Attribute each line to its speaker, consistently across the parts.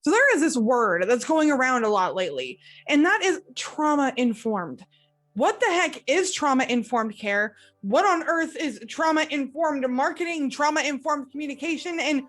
Speaker 1: So there is this word that's going around a lot lately, and that is trauma-informed. What the heck is trauma-informed care? What on earth is trauma-informed marketing, trauma-informed communication, and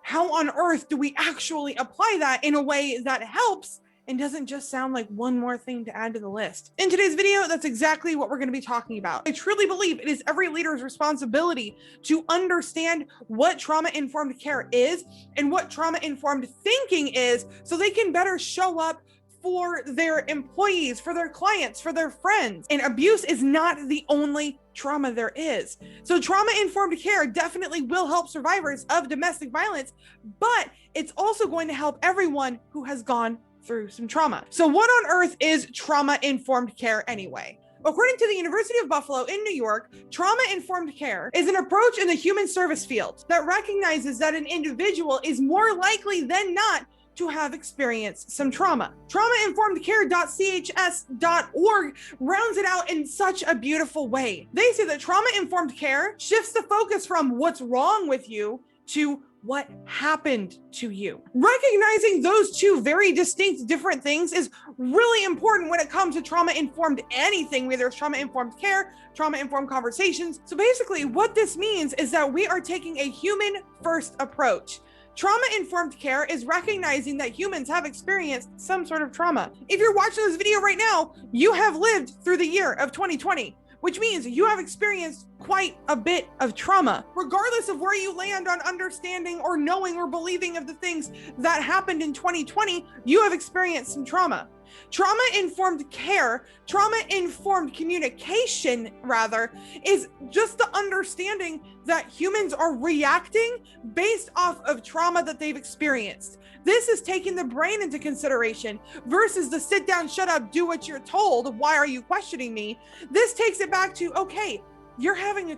Speaker 1: how on earth do we actually apply that in a way that helps and doesn't just sound like one more thing to add to the list? In today's video, that's exactly what we're going to be talking about. I truly believe it is every leader's responsibility to understand what trauma-informed care is and what trauma-informed thinking is so they can better show up for their employees, for their clients, for their friends. And abuse is not the only trauma there is. So trauma-informed care definitely will help survivors of domestic violence, but it's also going to help everyone who has gone through some trauma. So what on earth is trauma-informed care anyway? According to the University of Buffalo in New York, trauma-informed care is an approach in the human service field that recognizes that an individual is more likely than not to have experienced some trauma. Traumainformedcare.chs.org rounds it out in such a beautiful way. They say that trauma-informed care shifts the focus from what's wrong with you to what happened to you. Recognizing those two very distinct different things is really important when it comes to trauma-informed anything, whether it's trauma-informed care, trauma-informed conversations. So basically what this means is that we are taking a human-first approach. Trauma-informed care is recognizing that humans have experienced some sort of trauma. If you're watching this video right now, you have lived through the year of 2020, which means you have experienced quite a bit of trauma. Regardless of where you land on understanding or knowing or believing of the things that happened in 2020, you have experienced some trauma. Trauma-informed care, trauma-informed communication, rather, is just the understanding that humans are reacting based off of trauma that they've experienced. This is taking the brain into consideration versus the sit down, shut up, do what you're told. Why are you questioning me? This takes it back to, okay, you're having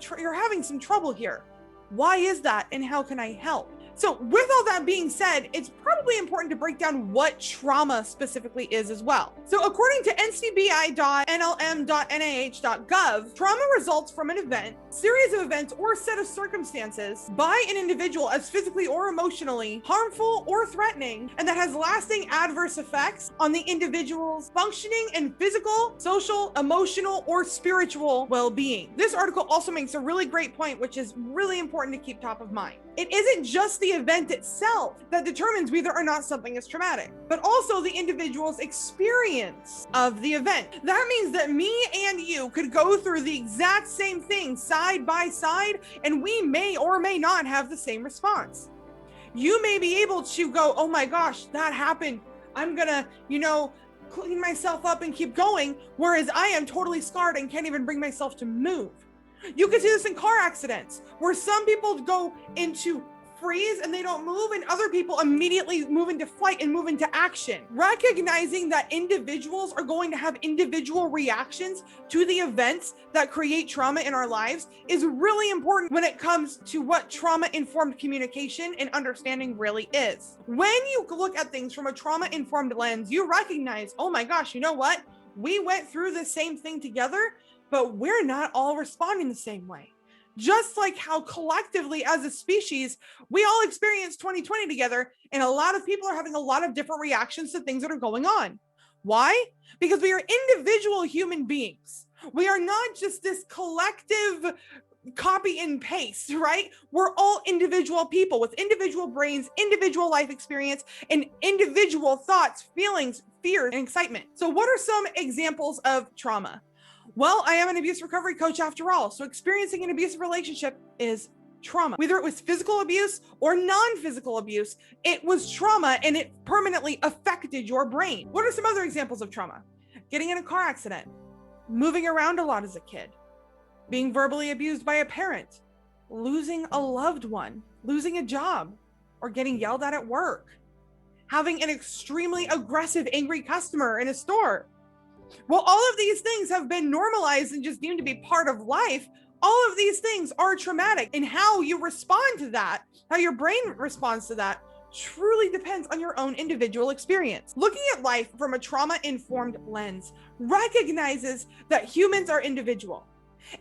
Speaker 1: some trouble here. Why is that, and how can I help? So with all that being said, it's probably important to break down what trauma specifically is as well. So according to ncbi.nlm.nah.gov, trauma results from an event, series of events, or set of circumstances by an individual as physically or emotionally harmful or threatening, and that has lasting adverse effects on the individual's functioning and physical, social, emotional, or spiritual well-being. This article also makes a really great point, which is really important to keep top of mind. It isn't just the event itself that determines whether or not something is traumatic, but also the individual's experience of the event. That means that me and you could go through the exact same thing side by side, and we may or may not have the same response. You may be able to go, oh my gosh, that happened. I'm gonna, clean myself up and keep going, whereas I am totally scarred and can't even bring myself to move. You can see this in car accidents, where some people go into freeze and they don't move, and other people immediately move into flight and move into action. Recognizing that individuals are going to have individual reactions to the events that create trauma in our lives is really important when it comes to what trauma-informed communication and understanding really is. When you look at things from a trauma-informed lens, you recognize, oh my gosh, you know what? We went through the same thing together, but we're not all responding the same way. Just like how collectively as a species, we all experienced 2020 together, and a lot of people are having a lot of different reactions to things that are going on. Why? Because we are individual human beings. We are not just this collective copy and paste, right? We're all individual people with individual brains, individual life experience, and individual thoughts, feelings, fears, and excitement. So what are some examples of trauma? Well, I am an abuse recovery coach after all, so experiencing an abusive relationship is trauma. Whether it was physical abuse or non-physical abuse, it was trauma and it permanently affected your brain. What are some other examples of trauma? Getting in a car accident, moving around a lot as a kid, being verbally abused by a parent, losing a loved one, losing a job, or getting yelled at work, having an extremely aggressive, angry customer in a store. Well, all of these things have been normalized and just deemed to be part of life. All of these things are traumatic, and how you respond to that, how your brain responds to that, truly depends on your own individual experience. Looking at life from a trauma-informed lens recognizes that humans are individual,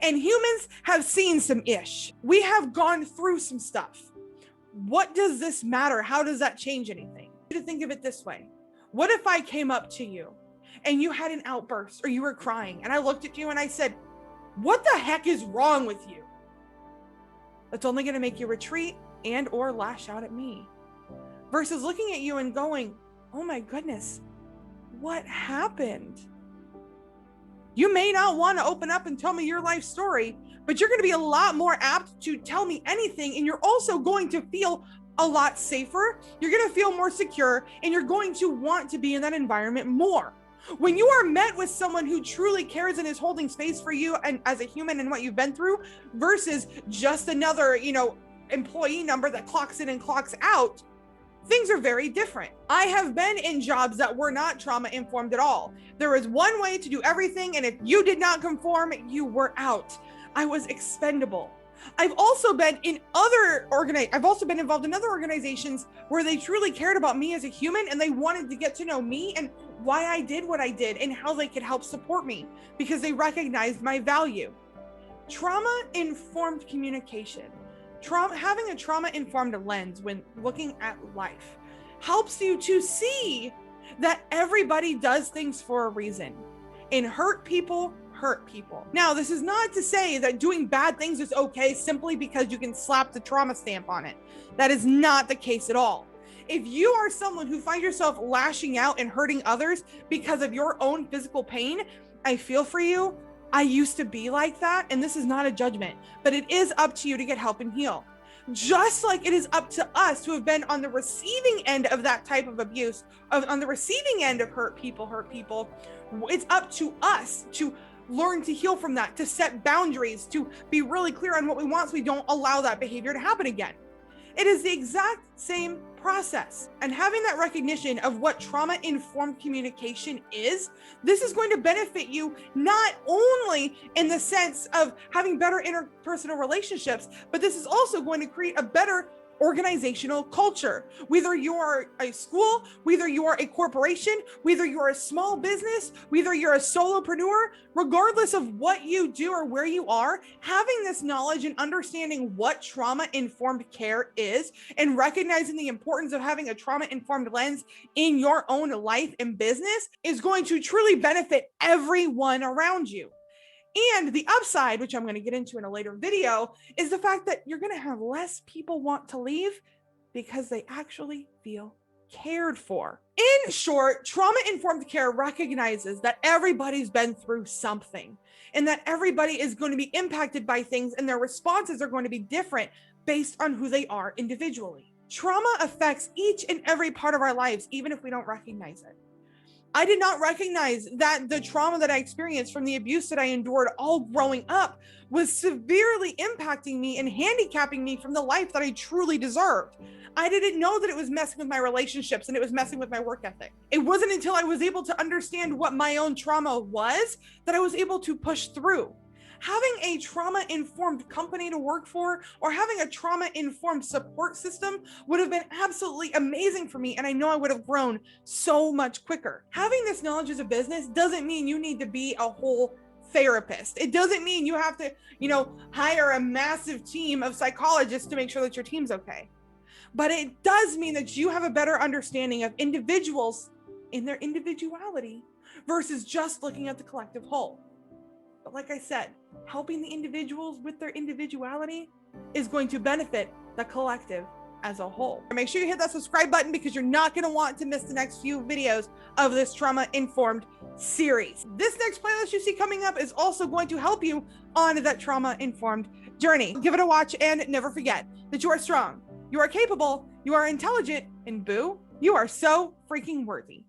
Speaker 1: and humans have seen some ish. We have gone through some stuff. What does this matter? How does that change anything? To think of it this way. What if I came up to you and you had an outburst or you were crying and I looked at you and I said, what the heck is wrong with you? That's only going to make you retreat and or lash out at me. Versus looking at you and going, oh my goodness, what happened? You may not want to open up and tell me your life story, but you're going to be a lot more apt to tell me anything. And you're also going to feel a lot safer. You're going to feel more secure, and you're going to want to be in that environment more. When you are met with someone who truly cares and is holding space for you and as a human and what you've been through versus just another, employee number that clocks in and clocks out, things are very different. I have been in jobs that were not trauma informed at all. There was one way to do everything, and if you did not conform, you were out. I was expendable. I've also been involved in other organizations where they truly cared about me as a human, and they wanted to get to know me and why I did what I did and how they could help support me because they recognized my value. Trauma-informed communication. Having a trauma-informed lens when looking at life helps you to see that everybody does things for a reason, and hurt people. Now, this is not to say that doing bad things is okay simply because you can slap the trauma stamp on it. That is not the case at all. If you are someone who finds yourself lashing out and hurting others because of your own physical pain, I feel for you. I used to be like that, and this is not a judgment, but it is up to you to get help and heal. Just like it is up to us to have been on the receiving end of that type of abuse, on the receiving end of hurt people, it's up to us to learn to heal from that, to set boundaries, to be really clear on what we want so we don't allow that behavior to happen again. It is the exact same process. And having that recognition of what trauma-informed communication is, this is going to benefit you not only in the sense of having better interpersonal relationships, but this is also going to create a better organizational culture. Whether you are a school, whether you are a corporation, whether you're a small business, whether you're a solopreneur, regardless of what you do or where you are, having this knowledge and understanding what trauma-informed care is and recognizing the importance of having a trauma-informed lens in your own life and business is going to truly benefit everyone around you. And the upside, which I'm going to get into in a later video, is the fact that you're going to have less people want to leave because they actually feel cared for. In short, trauma-informed care recognizes that everybody's been through something and that everybody is going to be impacted by things, and their responses are going to be different based on who they are individually. Trauma affects each and every part of our lives, even if we don't recognize it. I did not recognize that the trauma that I experienced from the abuse that I endured all growing up was severely impacting me and handicapping me from the life that I truly deserved. I didn't know that it was messing with my relationships and it was messing with my work ethic. It wasn't until I was able to understand what my own trauma was that I was able to push through. Having a trauma-informed company to work for or having a trauma-informed support system would have been absolutely amazing for me, and I know I would have grown so much quicker. Having this knowledge as a business doesn't mean you need to be a whole therapist. It doesn't mean you have to, hire a massive team of psychologists to make sure that your team's okay. But it does mean that you have a better understanding of individuals in their individuality versus just looking at the collective whole. But like I said, helping the individuals with their individuality is going to benefit the collective as a whole. Make sure you hit that subscribe button because you're not going to want to miss the next few videos of this trauma-informed series. This next playlist you see coming up is also going to help you on that trauma-informed journey. Give it a watch, and never forget that you are strong, you are capable, you are intelligent, and boo, you are so freaking worthy.